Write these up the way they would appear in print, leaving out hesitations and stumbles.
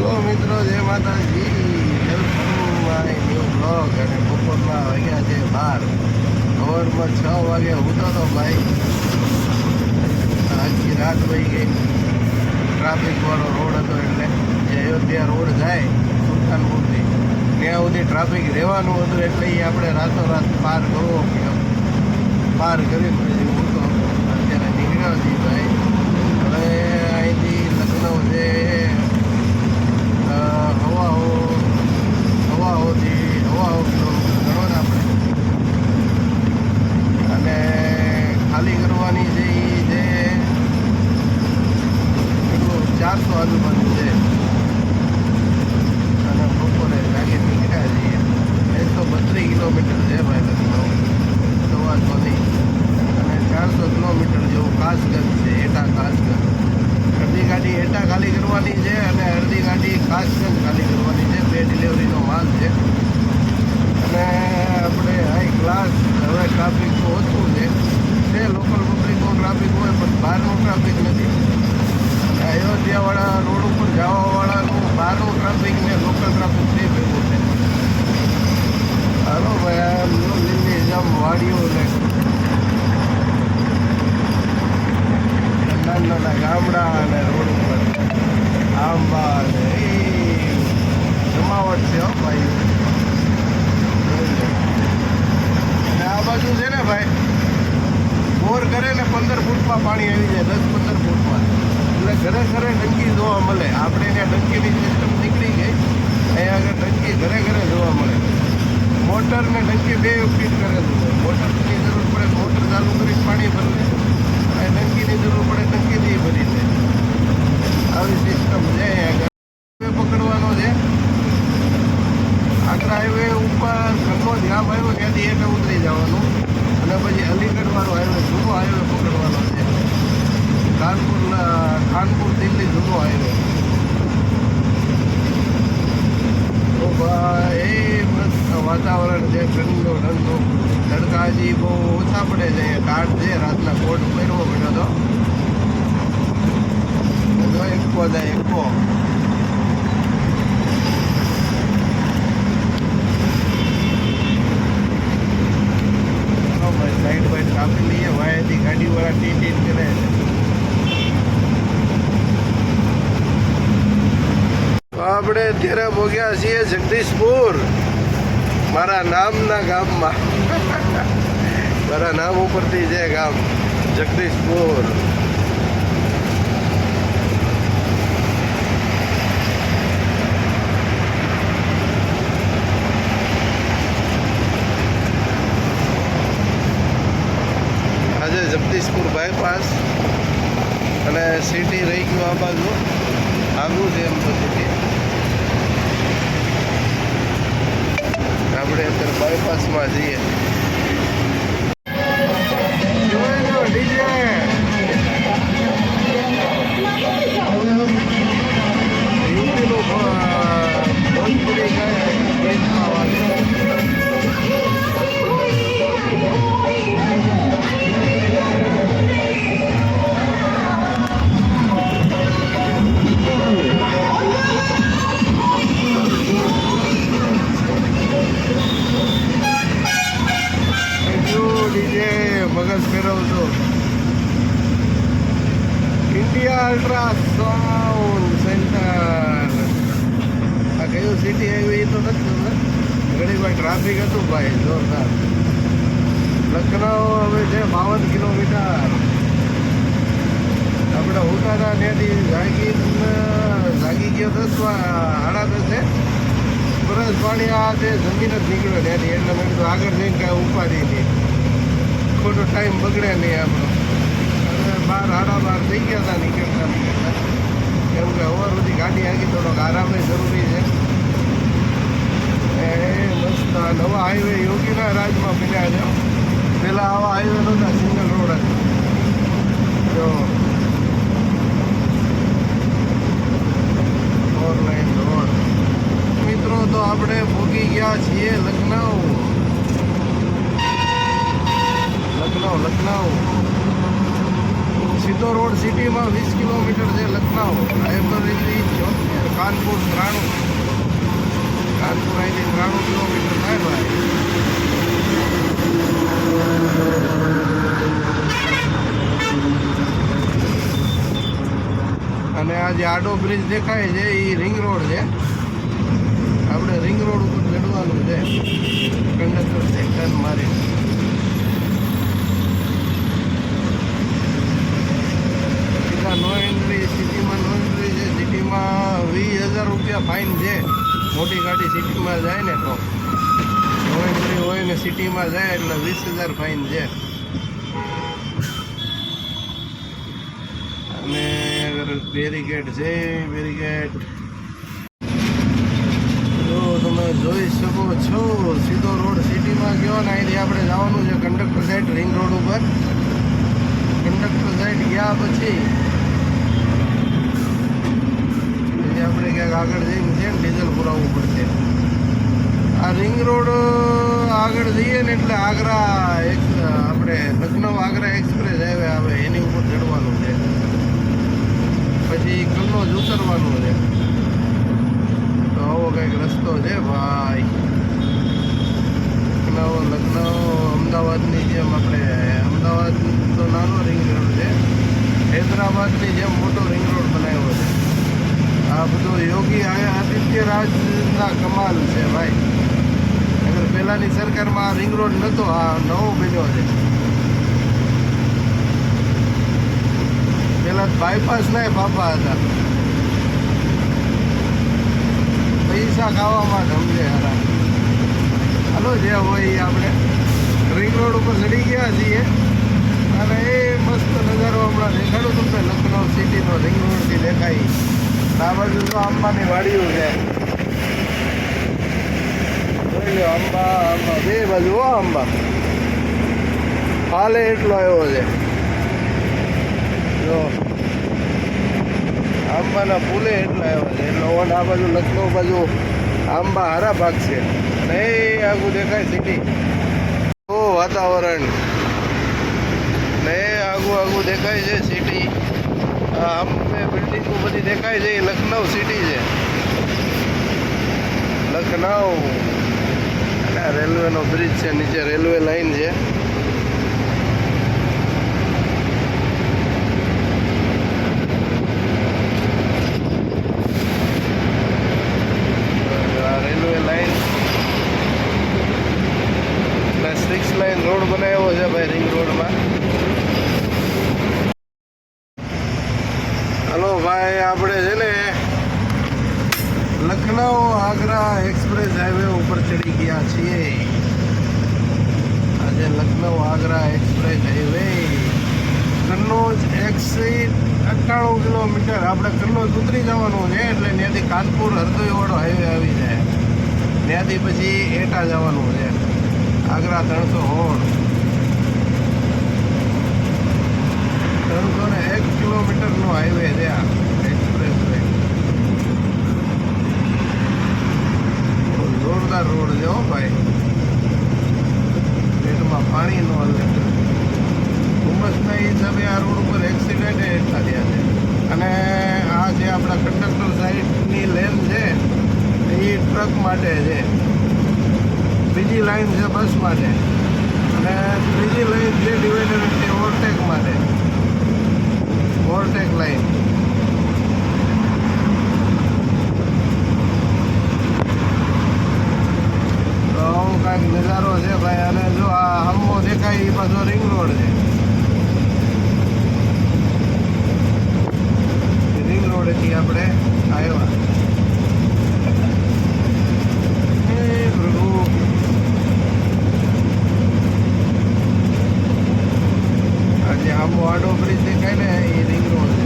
Hello મિત્રો, જય માતાજી. Welcome my new blog. અને બપોરના વાગ્યા છે 12. સવારમાં 6 વાગે ઉઠો તો ભાઈ, આખી રાત વહી ગઈ. ટ્રાફિકવાળો રોડ હતો, એટલે જે અયોધ્યા રોડ જાય સુલતાનપુરથી ત્યાં સુધી ટ્રાફિક રહેવાનું હતું, એટલે એ આપણે રાતોરાત પાર કરવો પડ્યો. પાર કરીને પછી હું તો અત્યારે નીકળ્યો છીએ ભાઈ. હવે અહીંથી લખનઉ છે હવાઓ કિલોમીટર ગણો ને આપણે. અને ખાલી કરવાની છે એ છે કેટલું 400 આજુબાજુ છે. અને બપોરે જાગે નીકળ્યા છીએ. 132 કિલોમીટર છે ભાઈ લખનઉ સવારથી. અને 400 કિલોમીટર જેવું કાસગંજ છે, એટા કાસગંજ. અડધી ગાડી એટા ખાલી કરવાની છે અને અડધી ગાડી કાસગંજ ખાલી કરવાની છે. 2 ડિલિવરીનો માલ છે. અને આપણે હાઈ ક્લાસ. હવે ટ્રાફિક તો ઓછું છે, લોકલ પબ્લિકનું ટ્રાફિક હોય પણ બહારનું ટ્રાફિક નથી. અયોધ્યાવાળા રોડ ઉપર જવાવાળાનું બહારનું ટ્રાફિક ને લોકલ ટ્રાફિક બે ભેગું છે. હાલો ભાઈ, આમ લીલી જમ વાડીઓ ને નાના ગામડા અને રોડ ઉપર આંબા ને એ જમાવટ છે હો ભાઈ. અને આ બાજુ છે ને ભાઈ, બોર કરે ને 15 ફૂટમાં પાણી આવી જાય, 10-15 ફૂટમાં. એટલે ઘરે ઘરે ટંકી જોવા મળે. આપણે ત્યાં ટંકીની સિસ્ટમ નીકળી ગઈ, અહીંયા આગળ ટંકી ઘરે ઘરે જોવા મળે. મોટર ને ટંકી બે ફીટ કરેલું હોય. મોટરની જરૂર પડે મોટર ચાલુ કરી પાણી ભરવે, અને ટંકીની જરૂર પડે ટંકીથી ભરી દે. આવી સિસ્ટમ છે અહીંયા આગળ. પકડવાનો છે આગ્રા હાઈવે ઉપર. કનોજ ગામ આવ્યો ત્યાંથી એટલે ઉતરી જવાનું, અને પછી અલીગઢવાળો હાઈવે જૂનો હાઈવે પકડવાનો છે. કાનપુર દિલ્હી જૂનો હાઈવે. તો ભાઈ મસ્ત વાતાવરણ છે, ઠંડો ઠંડો. તડકા હજી બહુ ઓછા પડે છે. ટાઢ છે, રાતના કોટ પહેરવો પડ્યો હતો. એકો જાય એકો. સાઈડ બાઈડ કાપી લઈએ. વાયાથી ગાડીવાળા ટી ટી કરે છે. આપણે અત્યારે પહોંચ્યા છીએ જગદીશપુર, મારા નામના ગામમાં. મારા નામ ઉપરથી છે ગામ જગદીશપુર. આજે જગદીશપુર બાયપાસ અને સિટી રહી ગયું આ બાજુ. આગું છે એમ તો સિટી. આપણે અત્યારે બાયપાસમાં જઈએ. મગજ ફેરવજો. India ultrasound centre. આ કયું સિટી હાઈવે એ તો નથી ખબર. ઘણી વાર ટ્રાફિક હતું ભાઈ જોરદાર. લખનઉ હવે છે 52 કિલોમીટર. આપણે ઉતારા ત્યાંથી જાગી ગયો 10:30. બરસ પાણી આ તે જમીન જ નીકળ્યો ત્યાંથી. એટલે મેં કીધું આગળ જઈને કાંઈ ઉપાડી નહીં, ખોટો ટાઈમ બગડે નહીં આપણો. અને 12:30 થઈ ગયા હતા નીકળતા. કેમ કે અવાર સુધી ગાડી આગી થોડોક આરામ જરૂરી છે. એ મસ્ત નવા હાઈવે યોગીના રાજમાં બન્યા છે. પહેલાં આવા હાઈવે નહોતા, સિંગલ રોડ હતા. જો 4 લાઈન રોડ. મિત્રો, તો આપણે પહોંચી ગયા છીએ લખનઉ. સીધો રોડ સિટીમાં 20 કિલોમીટર છે લખનઉ. લાઇબ્રેરી 74 કાનપુર 93 કાનપુર અહીંથી 93 કિલોમીટર થાય ભાઈ. અને આ જે આડો બ્રિજ દેખાય છે એ રિંગ રોડ છે. આપણે રિંગ રોડ ઉપર ચડવાનું છે કંડક્ટર સેક્શન મારી. નો એન્ટ્રી સિટીમાં નો એન્ટ્રી છે. સિટીમાં 20,000 રૂપિયા ફાઇન છે. મોટી ગાડી સિટીમાં જાય ને તો નો એન્ટ્રી હોય ને સિટીમાં જાય એટલે 20,000 ફાઇન છે. અને બેરીકેડ છે. બેરીકેડ જો તમે જોઈ શકો છો સીધો રોડ સિટીમાં ગયો ને અહીંથી આપણે જવાનું છે કંડક્ટર સાઈડ રિંગ રોડ ઉપર. કંડક્ટર સાઈડ ગયા પછી આપણે ક્યાંક આગળ જઈને છે ને ડીઝલ પુરાવવું પડશે. આ રિંગ રોડ આગળ જઈએ ને એટલે આગ્રા આપણે લખનઉ આગ્રા એક્સપ્રેસ હાઈવે આવે એની ઉપર ચડવાનું છે. પછી કન્નોજ ઉતરવાનું છે. તો આવો કંઈક રસ્તો છે ભાઈ. લખનઉ અમદાવાદની જેમ આપણે અમદાવાદ તો નાનો રિંગ રોડ છે. હૈદરાબાદની જેમ મોટો રિંગ રોડ બનાવ્યો છે. આ બધો યોગી આદિત્યરાજના કમાલ છે ભાઈ. અગર પહેલાંની સરકારમાં આ રિંગ રોડ નહોતો, આ નવો બન્યો છે. પહેલાં બાયપાસ ના બાપા હતા. પૈસા ખાવામાં સમજે હારા. હાલો જે હોય એ આપણે રિંગ રોડ ઉપર ચડી ગયા છીએ અને એ મસ્ત નજારો હમણાં દેખાડું તમને. લખનઉ સિટીનો રિંગ રોડથી દેખાય. આ બાજુ તો આંબાની વાડીઓ છે. જોઈ લો આંબા આંબા બે બાજુ હો આંબા. હાલે એટલો આવ્યો છે જો આંબાના ફૂલે એટલા આવ્યા છે. એટલે આ બાજુ લખનઉ બાજુ આંબા હારા ભાગ છે અને એ આગું દેખાય સિટી. ઓ વાતાવરણ ને આગું દેખાય છે સિટી. આંબે બિલ્ડિંગો બધી દેખાય છે. એ લખનઉ સિટી છે. લખનઉ અને આ રેલવેનો બ્રિજ છે. નીચે રેલવે લાઈન છે. રોડ બનાવ્યો છે ભાઈ રિંગ રોડમાં. હલો ભાઈ આપણે છે ને લખનઉ આગ્રા એક્સપ્રેસ હાઈવે ઉપર ચડી ગયા છીએ. આજે Lucknow Agra express highway Kannauj 198 kilometre. આપણે કન્નોજ ઉતરી જવાનું છે એટલે ત્યાંથી કાનપુર હરદોઈવાળો હાઈવે આવી જાય. ત્યાંથી પછી એટા જવાનું છે. આગ્રા 301 કિલોમીટરનો હાઈવે છે આ એક્સપ્રેસ વે. જોરદાર રોડ છે હો ભાઈ. પેટમાં પાણી નો હાલે. ધુમ્મસના હિસાબે આ રોડ ઉપર એક્સિડન્ટ એટલા થયા છે. અને આ જે આપણા કંડક્ટર સાઈડની લેન છે એ ટ્રક માટે છે. બીજી લાઈન છે બસ માટે અને ત્રીજી લાઈન છે ડિવાઈડર છે ઓવરટેક માટે. Overtake line. તો આવું કાંઈક નજારો છે ભાઈ. અને જો આ હમો દેખાય એ પાછો રિંગ રોડ છે. રિંગ રોડેથી આપણે આવ્યા. આંબો આડો બ્રિજ દેખાય ને એ રિંગ રોડ છે.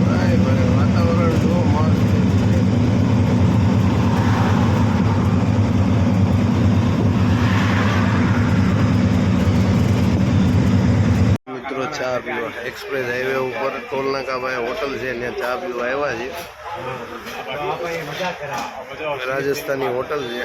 ભાઈ ભાઈ વાતાવરણ જો મસ્ત. મિત્રો ચા પીવા એક્સપ્રેસ હાઈવે ઉપર ટોલ નાકા ભાઈ હોટલ છે ત્યાં ચા પીવા આવ્યા છે. રાજસ્થાની હોટલ છે.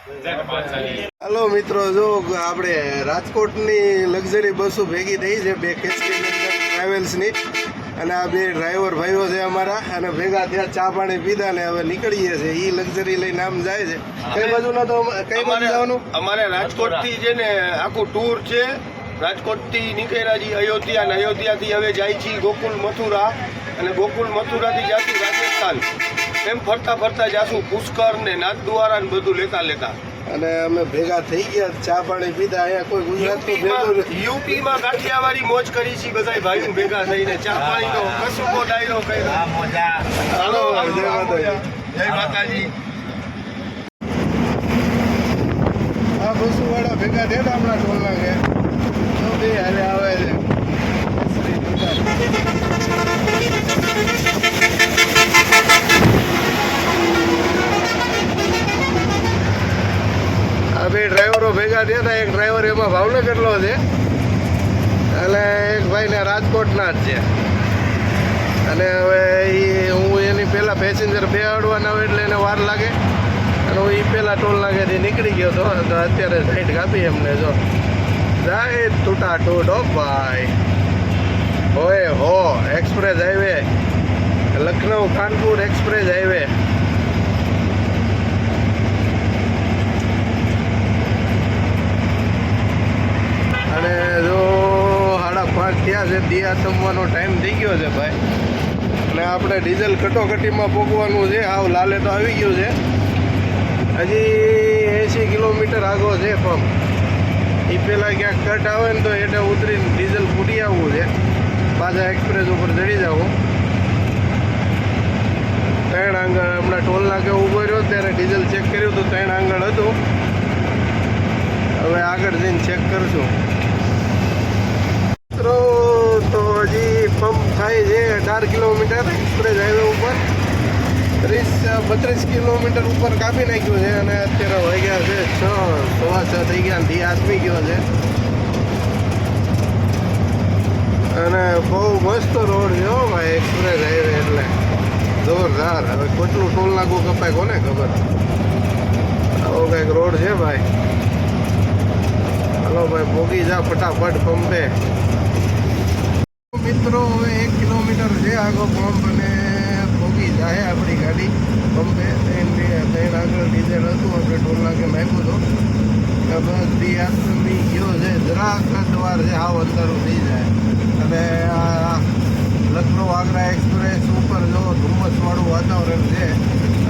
હાલો મિત્રો, જો આપણે રાજકોટની લક્ઝરી બસો ભેગી થઈ છે, બે કેસરી નંદન ટ્રાવેલ્સની, અને આ બે ડ્રાઈવર ભાઈઓ છે અમારા, અને ભેગા ત્યાં ચા પાણી પીધા ને હવે નીકળીએ છે. એ લક્ઝરી લઈને આમ જાય છે. કઈ બાજુ ના તો કઈ બાજુ જવાનું? અમારે રાજકોટ થી છે ને આખું ટૂર છે. રાજકોટ થી નીકળ્યા છીએ અયોધ્યા, અને અયોધ્યા થી હવે જાય છે ગોકુલ મથુરા, અને ગોકુલ મથુરા થી જાશું રાજસ્થાન. એમ ફરતા ફરતા જાશું પુષ્કર ને નાથદ્વારા ને બધું લેતા લેતા. અને અમે ભેગા થઈ ગયા, ચા પાણી પીધા. અહીંયા કોઈ ગુજરાતનું ભેગું યુપી માં કાઠિયાવાડી મોજ કરી છે બધા ભાઈઓ ભેગા થઈને. ચા પાણી નો કસુકો ડાયરો કર્યો. હાલો, જય માતાજી. જય માતાજી. આ બસો વાળા ભેગા થયા હતા હમણાં ટોલ નાકે, તો બે હારે આવે છે. આ બે ડ્રાઈવરો ભેગા થયા હતા. એક ડ્રાઈવર એમાં ભાવનગરનો છે, અને એક ભાઈને રાજકોટના જ છે. અને હવે હું એની પહેલાં પેસેન્જર બેહાડવાના હોય એટલે એને વાર લાગે, અને હું એ પહેલાં ટોલ નાકેથી નીકળી ગયો હતો. તો અત્યારે સાઈડ કાપી એમને. જો જાય તૂટા ટૂટો ભાઈ. હોય હો express highway, Lucknow Kanpur express highway. અને જો 5:30 થયા છે, દિયા જમવાનો ટાઈમ થઈ ગયો છે ભાઈ. અને આપણે ડીઝલ કટોકટીમાં પોગવાનું છે. હાવ લાલે તો આવી ગયું છે. હજી 80 કિલોમીટર આગો છે પંપ. એ પહેલાં ક્યાંક કટ આવે ને તો એટલે ઉતરીને ડીઝલ ફૂટી આવવું છે. પાછા એક્સપ્રેસ ઉપર ચડી જવું. ત્રણ આંગળ હમણાં ટોલ નાકે ઊભો રહ્યો ત્યારે ડીઝલ ચેક કર્યું તો 3 આંગળ હતું. હવે આગળ જઈને ચેક કરશું. મિત્રો તો હજી પંપ થાય છે 18 કિલોમીટર એક્સપ્રેસ હાઈવે ઉપર. 32 કિલોમીટર ઉપર કાપી નાખ્યું છે. અને અત્યારે વાગ્યા છે 6:15 થઈ ગયા, ધી આસમી ગયો છે. અને બહુ મસ્ત રોડ છે હો ભાઈ, એક્સપ્રેસ હાઈવે એટલે જોરદાર. હવે કેટલું ટોલ નાકું કપાય કોને ખબર. આવો કંઈક રોડ છે ભાઈ. હાલો ભાઈ, પોગી જા ફટાફટ પંપે. મિત્રો હવે 1 કિલોમીટર છે આગો પંપ, અને પોગી જાય આપણી ગાડી પંપે. ત્રણ આગળ ડીઝલ હતું, આપણે ટોલ નાકે નાખ્યું હતું. બસ દી આસમી ગયો છે. જરાક દ્વાર છે, હાવ અંધારું થઈ જાય. અને આ લખનઉ આગ્રા એક્સપ્રેસ ઉપર જો ધુમ્મસવાળું વાતાવરણ છે.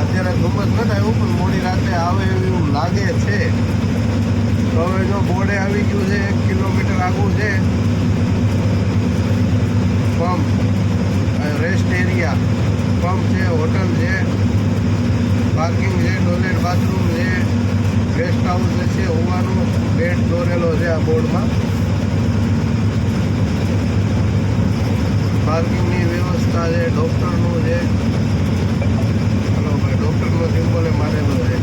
અત્યારે ધુમ્મસ નથી આવ્યું, પણ મોડી રાતે આવે એવું લાગે છે. તો હવે જો બોર્ડે આવી ગયું છે, 1 કિલોમીટર આગું છે પંપ, રેસ્ટ એરિયા પંપ છે, હોટલ છે, પાર્કિંગ છે, ટોયલેટ બાથરૂમ છે, ગેસ્ટ હાઉસ છે, હોવાનું બેડ દોરેલો છે આ બોર્ડમાં. પાર્કિંગની વ્યવસ્થા છે, ડૉક્ટરનું છે. હલો ભાઈ, ડૉક્ટરનો સિમ્બોલ મારેલો છે.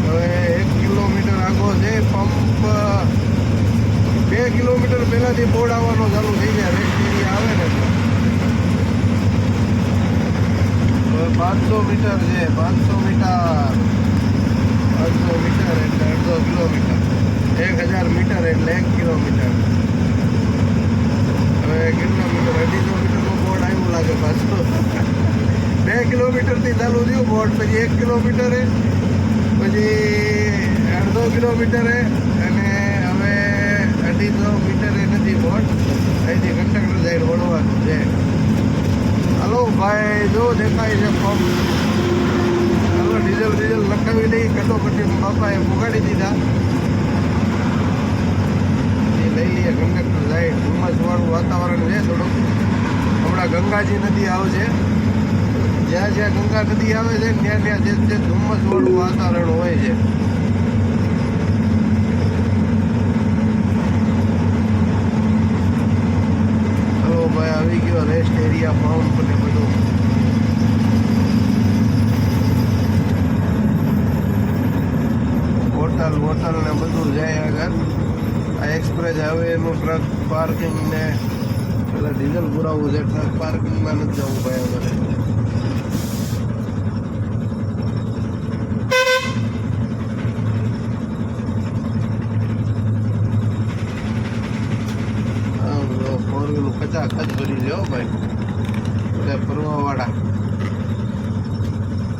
હવે 1 કિલોમીટર આગો છે પંપ. 2 કિલોમીટર પહેલાંથી બોર્ડ આવવાનો ચાલુ થઈ જાય, રેસ્ટ એરિયા આવે ને. હવે 500 મીટર છે, 500 મીટર એટલે અડધો કિલોમીટર. 1000 મીટર એટલે 1 કિલોમીટર. હવે કેટલા મીટર? 250 મીટરનું બોર્ડ આવ્યું લાગે પાછું. 2 કિલોમીટરથી ચાલુ થયું બોર્ડ, પછી 1 કિલોમીટરે, પછી અડધો કિલોમીટરે, અને હવે 250 મીટરે નથી બોર્ડ. અહીંથી કંડક્ટર સાઈડ વળવાનું છે. હાલો ભાઈ, જો દેખાય છે પંપ. હાલો ડીઝલ લખાવી લઈ. કટોકટી બાપાએ પુગાડી દીધા. લઈ લઈએ કંડક્ટર સાઈડ. ધુમ્મસવાળું વાતાવરણ છે થોડુંક. હમણાં ગંગાજી નદી આવશે. જ્યાં જ્યાં ગંગા નદી આવે છે ત્યાં ત્યાં જે ધુમ્મસવાળું વાતાવરણ હોય છે. હલો ભાઈ, આવી ગયો રેસ્ટ એરિયા પંપ ને બધું. હોટલ ને બધું જાય આગળ. આ એક્સપ્રેસ હાઈવે એનું ટ્રક પાર્કિંગ ને પેલા ડીઝલ પુરાવવું છે. ટ્રક પાર્કિંગમાં નથી જવું ભાઈ અમારે. ખચાખચ ભરી છે હો ભાઈ બધા ફરવાવાળા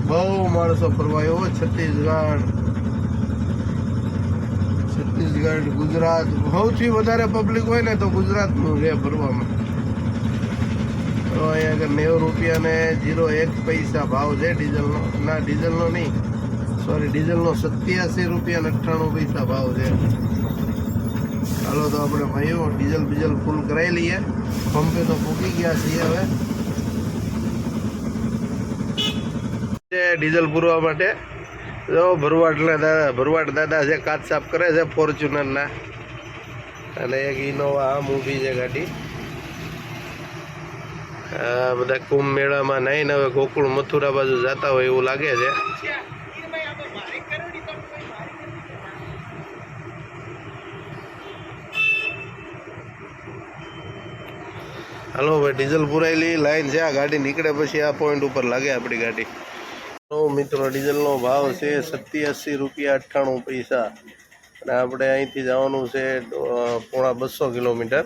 બહુ માણસો ફરવા આવ્યો છત્તીસગઢ ગુજરાત સૌથી વધારે પબ્લિક હોય ને તો ગુજરાતનું છે ફરવામાં તો અહીંયા આગળ 90 રૂપિયા ને 0.1 પૈસા ભાવ છે ડીઝલનો ના ડીઝલનો નહીં સોરી ડીઝલનો 87 રૂપિયા ને 98 પૈસા ભાવ છે ચાલો તો આપણે ભાઈઓ ડીઝલ ફૂલ કરાવી લઈએ પંપે તો પૂકી ગયા છીએ હવે ડીઝલ પૂરવા માટે જો ભરવાડ દાદા છે કાચ સાફ કરે છે ફોર્ચ્યુનરના અને એક ઇનોવા આમ ઊભી છે ગાડી આ બધા કુંભ મેળામાં નાઈને હવે ગોકુળ મથુરા બાજુ જતા હોય એવું લાગે છે હાલો ભાઈ ડીઝલ પુરાયેલી લાઈન છે આ ગાડી નીકળે પછી આ પોઈન્ટ ઉપર લાગે આપણી ગાડી તો મિત્રો ડીઝલનો ભાવ છે 87 રૂપિયા 98 પૈસા અને આપણે અહીંથી જવાનું છે પોણા 200 કિલોમીટર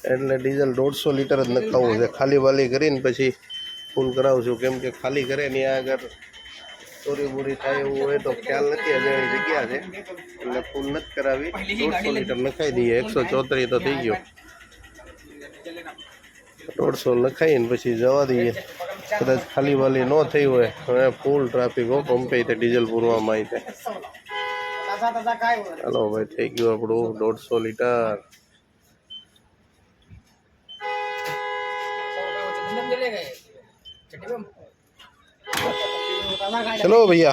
એટલે ડીઝલ 150 લીટર જ નખાવવું છે ખાલી વાલી કરીને પછી ફૂલ કરાવશું કેમ કે ખાલી કરે ને આગળ ચોરી બોરી થાય એવું હોય તો ખ્યાલ નથી અજાણી જગ્યા છે એટલે ફૂલ નથી કરાવી 150 લીટર નખાઈ દઈએ 134 તો થઈ ગયો 150 નખાઈને પછી જવા દઈએ કદાચ ખાલી વાલી ન થઈ હોય હવે ફૂલ ટ્રાફિક હો પંપે ડીઝલ પૂરવામાં આવી ચાલો ભાઈ થઈ ગયું આપણું 150 લીટર चलो भैया